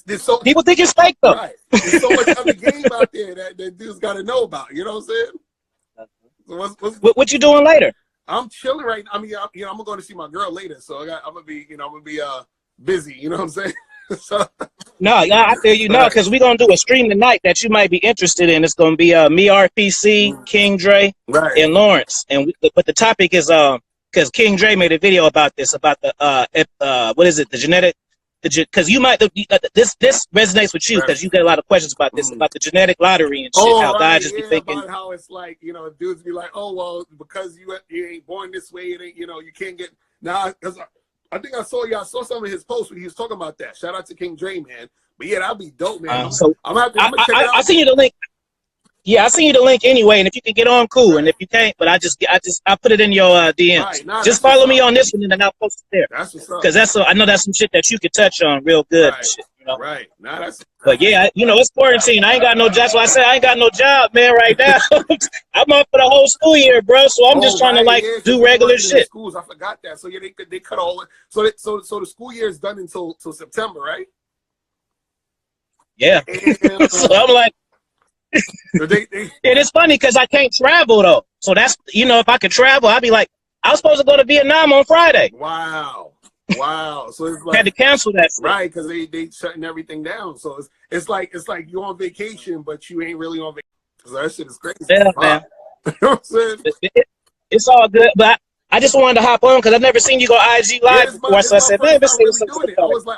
S1: there's so
S5: people think it's fake though.
S1: Right. There's so much other game out there that dudes got to know about. You know what I'm saying? So
S5: what you doing later?
S1: I'm chilling right now. I mean, I'm going to see my girl later, so I'm gonna be busy. You know what I'm saying? So,
S5: no, I feel you. No, because we're gonna do a stream tonight that you might be interested in. It's gonna be me, RPC, King Dre, and Lawrence. And but the topic is because King Dre made a video about this, about the what is it, the genetic, because you might this resonates with you because you get a lot of questions about this, about the genetic lottery and shit. How guys just be thinking
S1: about how it's like, dudes be like, oh well, because you ain't born this way, it ain't, you can't get now. Because I think I saw some of his posts where he was talking about that. Shout out to King Dre, man. But yeah, that'd be dope, man. I'm gonna check it out.
S5: I send you the link. Yeah, I send you the link anyway, and if you can get on, cool. Right. And if you can't, but I put it in your DMs. Right. Nah, just follow me on this one, and then I'll post it there.
S1: That's what's up.
S5: Because I know that's some shit that you could touch on real good.
S1: Right.
S5: And shit,
S1: Right. Nah, that's.
S5: But yeah, it's quarantine. I ain't got no job. That's why I say I ain't got no job, man. Right now, I'm up for the whole school year, bro. So I'm just trying to do regular shit.
S1: Schools, I forgot that. So yeah, they cut all. So the school year is done until September, right?
S5: Yeah.
S1: And,
S5: So I'm like, and it's funny because I can't travel though. So that's, you know, if I could travel, I'd be like, I was supposed to go to Vietnam on Friday.
S1: Wow. Wow. So it's like,
S5: had to cancel that shit.
S1: Right, because they shutting everything down. So it's like you're on vacation, but you ain't really on vacation. So that shit is crazy.
S5: Yeah, man.
S1: You know what I'm saying?
S5: It's all good, but I just wanted to hop on because I've never seen you go IG live before. So I said, man, let's see what's
S1: doing it. I was like,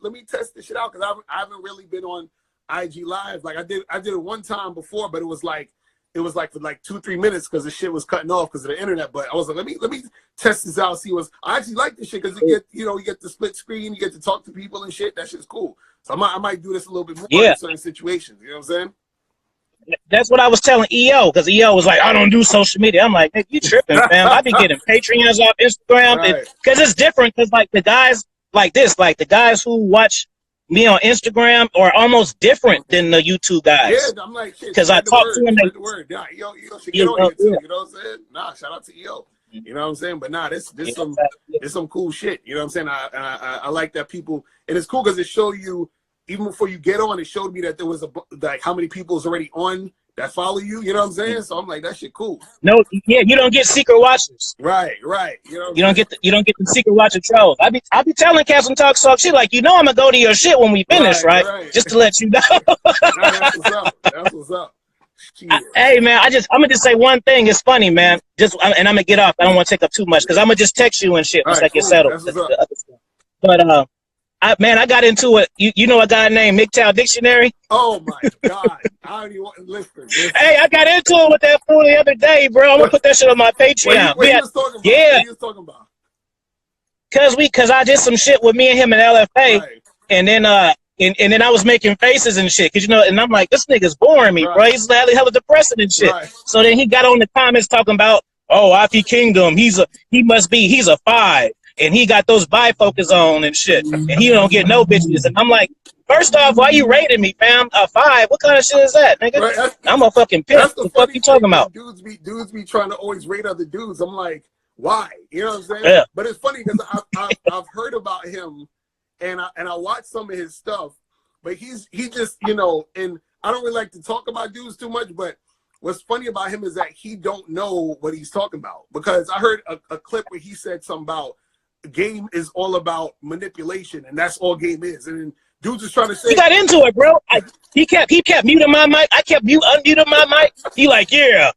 S1: let me test this shit out because I haven't really been on IG live. Like I did it one time before, but it was like for like 2-3 minutes because the shit was cutting off because of the internet. But I was like, let me test this out, see what's. I actually like this shit because you get the split screen, you get to talk to people and shit. That shit's cool. So I might do this a little bit more in certain situations. You know what I'm saying?
S5: That's what I was telling EO because EO was like, I don't do social media. I'm like, hey, you tripping, fam? I be getting Patreons off Instagram because it's different. Because like the guys like this, like the guys who watch me on Instagram are almost different than the YouTube guys.
S1: Yeah, I'm like,
S5: because I talk to them.
S1: The word. Nah, EO should get on here too. You know what I'm saying? Nah, shout out to EO. You know what I'm saying? But nah, this some cool shit. You know what I'm saying? I like that people, and it's cool because it show you. Even before you get on, it showed me that there was like how many people's already on that follow you. You know what I'm saying? So I'm like, that shit cool.
S5: No, yeah, you don't get secret watchers.
S1: Right. You know, you
S5: don't get the secret watcher trolls. I be telling cats and talk shit like, you know, I'm gonna go to your shit when we finish, right? Just to let you know.
S1: That's what's up. That's what's up.
S5: Hey man, I'm gonna just say one thing. It's funny, man. And I'm gonna get off. I don't want to take up too much because I'm gonna just text you and shit once I get settled. But I got into it. You know a guy named MGTOW Dictionary?
S1: Oh my God. I don't even want to listen.
S5: Hey, I got into it with that fool the other day, bro. I'm gonna put that shit on my Patreon.
S1: What he was talking about?
S5: Yeah.
S1: What he was talking about?
S5: Cause I did some shit with me and him in LFA, and then and then I was making faces and shit, cause you know, and I'm like, this nigga's boring me, bro. He's hella depressing and shit. So then he got on the comments talking about, oh, IP Kingdom, he's a 5. And he got those bifocals on and shit. And he don't get no bitches. And I'm like, first off, why you rating me, fam? A 5? What kind of shit is that, nigga? I'm a fucking pimp. What the fuck you talking about?
S1: Dudes be trying to always rate other dudes. I'm like, why? You know what I'm saying?
S5: Yeah.
S1: But it's funny because I've heard about him and I watched some of his stuff. But he just, you know, and I don't really like to talk about dudes too much, but what's funny about him is that he don't know what he's talking about. Because I heard a clip where he said something about game is all about manipulation, and that's all game is. And dudes is trying to say
S5: he got into it, bro. He kept muting my mic. I kept unmuting my mic. He like, yeah,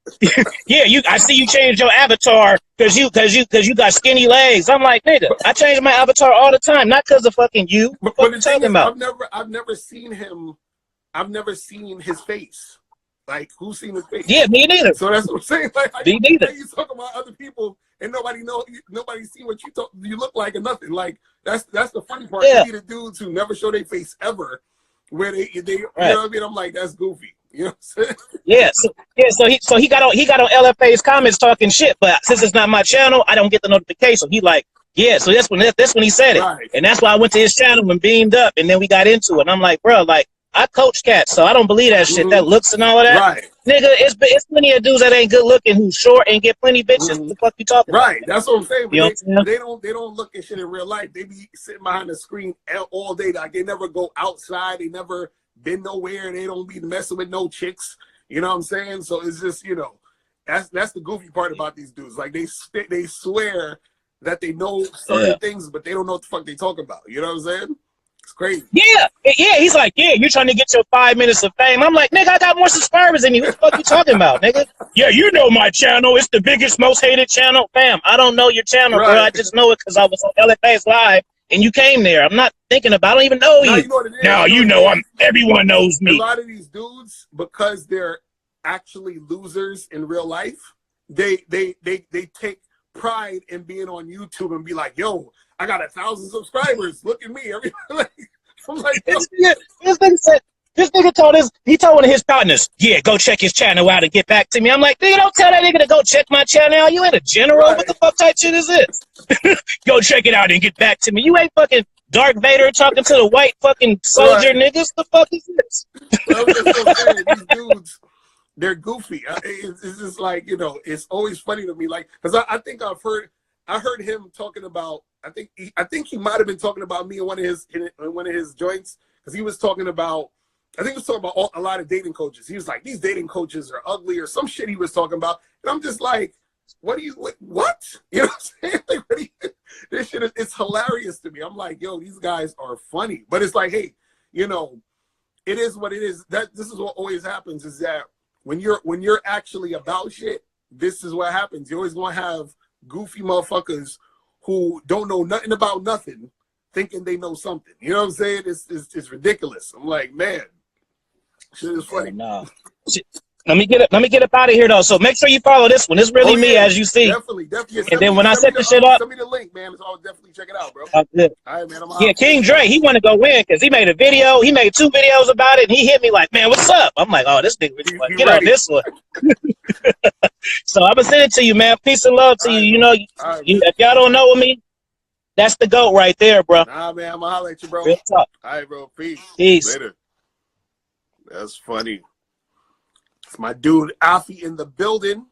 S5: yeah. I see you changed your avatar because you got skinny legs. I'm like, nigga, I change my avatar all the time, not because of fucking you.
S1: But
S5: what you talking about?
S1: I've never seen him. I've never seen his face. Like, who's seen his face?
S5: Yeah, me neither.
S1: So that's what I'm saying. Like,
S5: me neither.
S1: You talking about other people and nobody's seen what you look like or nothing. Like, that's the funny part.
S5: Yeah.
S1: You see the dudes who never show their face ever, where they you know what I mean? I'm like, that's goofy. You know what I'm saying?
S5: Yeah. So he got on LFA's comments talking shit, but since it's not my channel, I don't get the notification. He like, yeah. So that's when he said it, and that's why I went to his channel and beamed up, and then we got into it. And I'm like, bro, like, I coach cats, so I don't believe that shit. That looks and all of that. Nigga, it's plenty of dudes that ain't good looking who's short and get plenty bitches. What the fuck you talking about?
S1: That's what I'm saying.
S5: You know
S1: they don't look at shit in real life. They be sitting behind the screen all day. Like, they never go outside. They never been nowhere. They don't be messing with no chicks. You know what I'm saying? So it's just, you know, that's the goofy part about these dudes. Like, they swear that they know certain things, but they don't know what the fuck they talking about. You know what I'm saying? It's crazy. Yeah.
S5: He's like, yeah, you're trying to get your 5 minutes of fame. I'm like, nigga, I got more subscribers than you. What the fuck you talking about, nigga? Yeah, you know my channel. It's the biggest, most hated channel. Fam, I don't know your channel, bro. I just know it because I was on LFA's live and you came there. I'm not thinking about. I don't even know you. Now you know everyone knows me.
S1: A lot of these dudes, because they're actually losers in real life, they take pride in being on YouTube and be like, yo, I got 1,000 subscribers. Look at me. I'm like,
S5: this nigga told one of his partners, yeah, go check his channel out and get back to me. I'm like, nigga, don't tell that nigga to go check my channel out. You ain't a general. What the fuck type shit is this? Go check it out and get back to me. You ain't fucking Darth Vader talking to the white fucking soldier niggas. The fuck is this?
S1: I'm just saying, these dudes, they're goofy. It's just like, you know, it's always funny to me. Like, because I think I heard him talking about. I think he might have been talking about me in one of his joints, because he was talking about I think he was talking about a lot of dating coaches. He was like, these dating coaches are ugly or some shit he was talking about. And I'm just like, what? You know what I'm saying? Like, this shit it's hilarious to me. I'm like, yo, these guys are funny. But it's like, hey, you know, it is what it is. This is what always happens is that when you're actually about shit, this is what happens. You always gonna have goofy motherfuckers who don't know nothing about nothing thinking they know something. You know what I'm saying? It's ridiculous. I'm like, man, shit is funny.
S5: No. Let me get up out of here though. So make sure you follow this one. It's really me, as you see.
S1: Definitely. Yeah,
S5: and then when I set the shit up,
S1: send me the link, man. So I'll definitely check it out, bro.
S5: Good.
S1: All right, man.
S5: Yeah, King Dre, he want to go in because he made a video. He made 2 videos about it, and he hit me like, "Man, what's up?" I'm like, "Oh, this nigga really want to get on this one." So I'm gonna send it to you, man. Peace and love to you. You know, if y'all don't know me, that's the GOAT right there, bro.
S1: Nah, man, I'm gonna holler at you, bro.
S5: Real talk.
S1: All right, bro. Peace.
S5: Later.
S1: That's funny. It's my dude Alfie in the building.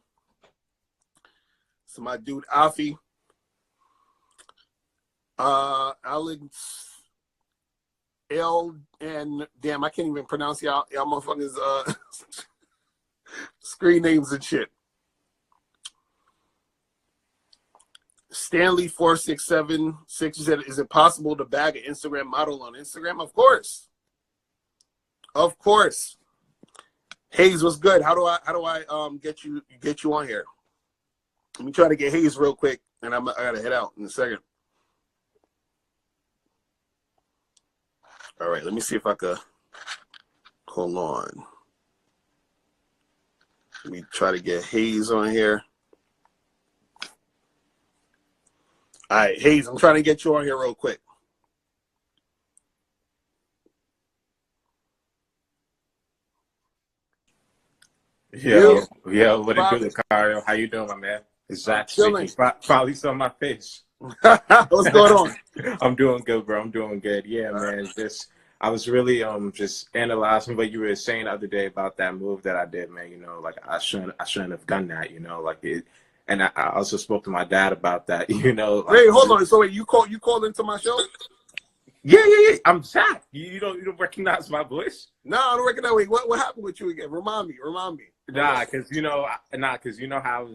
S1: It's my dude Alfie. Alex L and damn, I can't even pronounce y'all motherfuckers screen names and shit. Stanley 4676 said, "Is it possible to bag an Instagram model on Instagram?" Of course. Of course. Hayes, what's good? How do I get you on here? Let me try to get Hayes real quick, and I gotta head out in a second. All right, let me see if I could. Hold on. Let me try to get Hayes on here. All right, Hayes, I'm trying to get you on here real quick.
S6: Yo, what it do, Locario? How you doing, my man? It's Zach speaking. Probably saw my face.
S1: What's going on?
S6: I'm doing good, bro. I'm doing good. Yeah, man. I was really just analyzing what you were saying the other day about that move that I did, man. You know, like I shouldn't have done that. You know, like it. And I also spoke to my dad about that. You know. Like,
S1: wait, hold on. So wait, you called into my show?
S6: Yeah. I'm Zach. You don't recognize my voice?
S1: No, I don't recognize. Wait, what happened with you again? Remind me.
S6: Nah, cause you know how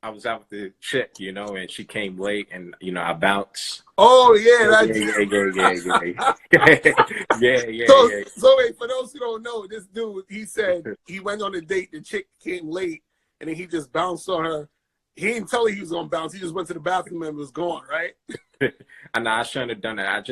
S6: I was out with the chick, you know, and she came late, and you know I bounced.
S1: Oh yeah,
S6: yeah.
S1: So wait, for those who don't know, this dude, he said he went on a date. The chick came late, and then he just bounced on her. He didn't tell her he was gonna bounce. He just went to the bathroom and was gone, right?
S6: I shouldn't have done that.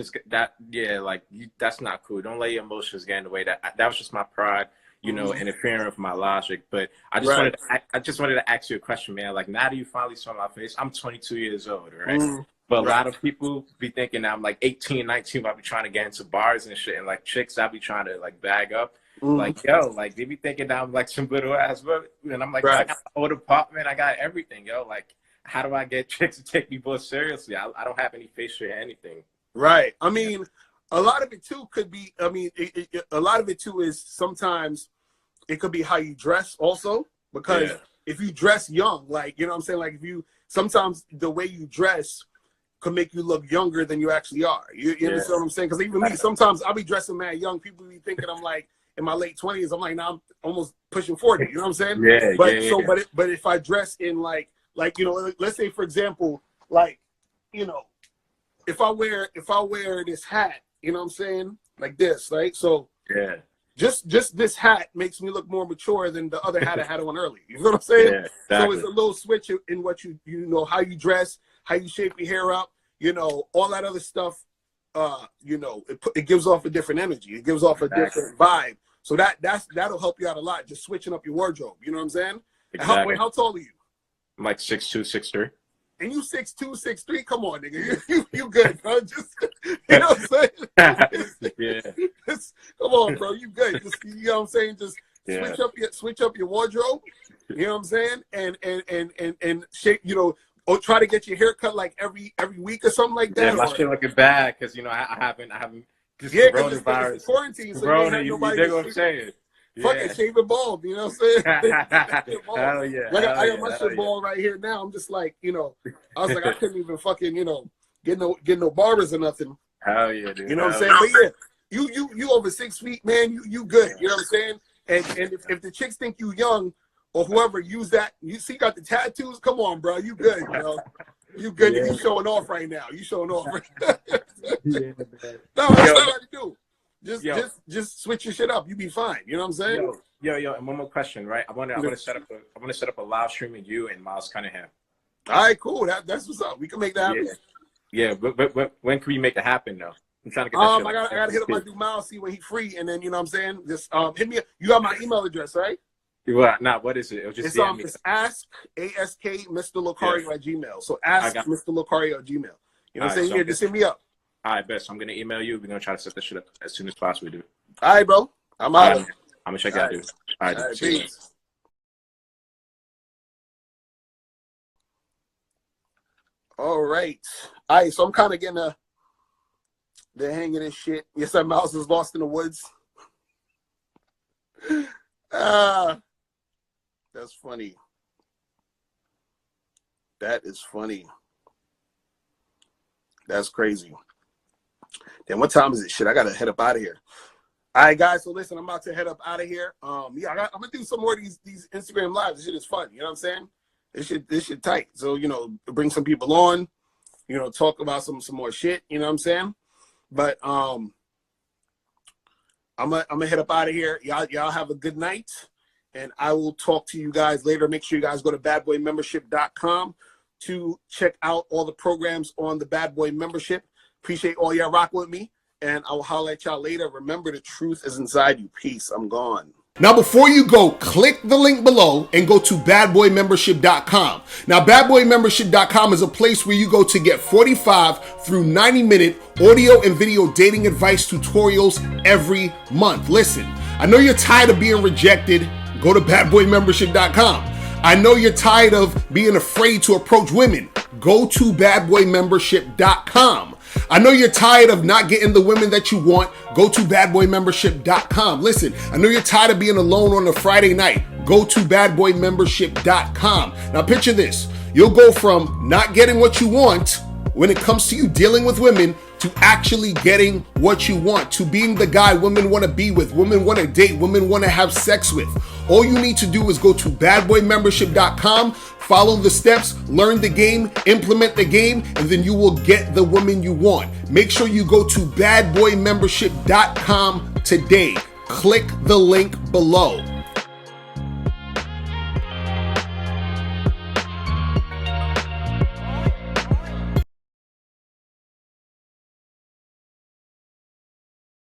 S6: That's not cool. Don't let your emotions get in the way. That was just my pride. You know, interfering with my logic. But I just wanted to ask you a question, man. Like, now that you finally saw my face, I'm 22 years old, right? But a lot of people be thinking I'm like 18, 19, I'll be trying to get into bars and shit. And like chicks, I'll be trying to like bag up. Like, yo, like they be thinking that I'm like some little ass, and I'm like, I got an old apartment, I got everything, yo. Like, how do I get chicks to take me more seriously? I don't have any facial or anything.
S1: Right. I mean, a lot of it too could be. I mean, a lot of it too is sometimes it could be how you dress also, because if you dress young, like, you know what I'm saying, like sometimes the way you dress could make you look younger than you actually are. You understand what I'm saying? Because even me, sometimes I'll be dressing mad young. People be thinking I'm like in my late 20s. I'm like, now I'm almost pushing 40. You know what I'm saying? But if I dress in like you know, let's say for example, like, you know, if I wear this hat, you know what I'm saying, like this, right? So just this hat makes me look more mature than the other hat I had on early. You know what I'm saying?
S6: Yeah, exactly.
S1: So it's a little switch in what you know, how you dress, how you shape your hair up, you know, all that other stuff. You know, it gives off a different energy. It gives off a different vibe. So that'll help you out a lot. Just switching up your wardrobe. You know what I'm saying?
S6: Exactly.
S1: How tall are you?
S6: I'm like 6'2", 6'3".
S1: And you 6'2", 6'3"? Come on, nigga. You good, bro. Just, you know what I'm saying? Come on, bro. You good. Just, you know what I'm saying? Just switch up your wardrobe. You know what I'm saying? And shape, you know, or try to get your hair cut like every week or something like that.
S6: Yeah, my shit looking bad because, you know, I haven't just
S1: coronavirus. It's quarantine, so
S6: Corona, you know what I'm saying?
S1: Fucking shave it bald, you know what I'm saying?
S6: Hell yeah.
S1: I got my shit bald right here now. I'm just like, you know, I was like, I couldn't even fucking, you know, get no barbers or nothing.
S6: Hell yeah, dude.
S1: You know what I'm saying? But you over 6 feet, man. You good. You know what I'm saying? And if the chicks think you young or whoever, use that. You see, got the tattoos. Come on, bro. You good, bro. You good. You showing off right now. You showing off. Right
S6: Yeah,
S1: no, that's all I do. Just switch your shit up. You be fine. You know what I'm saying?
S6: Yo, and one more question, right? I want to set up a live stream with you and Miles Cunningham.
S1: All right, cool. That's what's up. We can make that happen.
S6: Yeah, but when can we make it happen though? I'm trying to get
S1: that I gotta hit up my dude Miles, see when he's free, and then you know what I'm saying. Just hit me up. You got my email address, right?
S6: What is it?
S1: It's ask Mr. Locario at Gmail. So ask Mr. Locario at Gmail. You know what I'm saying? So just hit me up.
S6: All right, best. So I'm gonna email you. We're gonna try to set this shit up as soon as possible, dude.
S1: All right, bro. I'm out.
S6: I'm gonna check out, dude. All right,
S1: peace. All right. So I'm kind of getting the hang of this shit. Yes, that mouse is lost in the woods. That's funny. That is funny. That's crazy. Then what time is it? Shit, I gotta head up out of here. All right, guys. So listen, I'm about to head up out of here. I'm gonna do some more of these Instagram lives. This shit is fun. You know what I'm saying? This shit tight. So bring some people on. Talk about some more shit. You know what I'm saying? But I'm gonna head up out of here. Y'all have a good night, and I will talk to you guys later. Make sure you guys go to badboymembership.com to check out all the programs on the Bad Boy membership. Appreciate all y'all rocking with me, and I will holler at y'all later. Remember, the truth is inside you. Peace. I'm gone. Now, before you go, click the link below and go to badboymembership.com. Now, badboymembership.com is a place where you go to get 45 through 90-minute audio and video dating advice tutorials every month. Listen, I know you're tired of being rejected. Go to badboymembership.com. I know you're tired of being afraid to approach women. Go to badboymembership.com. I know you're tired of not getting the women that you want. Go to badboymembership.com. Listen, I know you're tired of being alone on a Friday night. Go to badboymembership.com. Now picture this. You'll go from not getting what you want when it comes to you dealing with women to actually getting what you want, to being the guy women want to be with, women want to date, women want to have sex with. All you need to do is go to badboymembership.com, follow the steps, learn the game, implement the game, and then you will get the woman you want. Make sure you go to badboymembership.com today. Click the link below.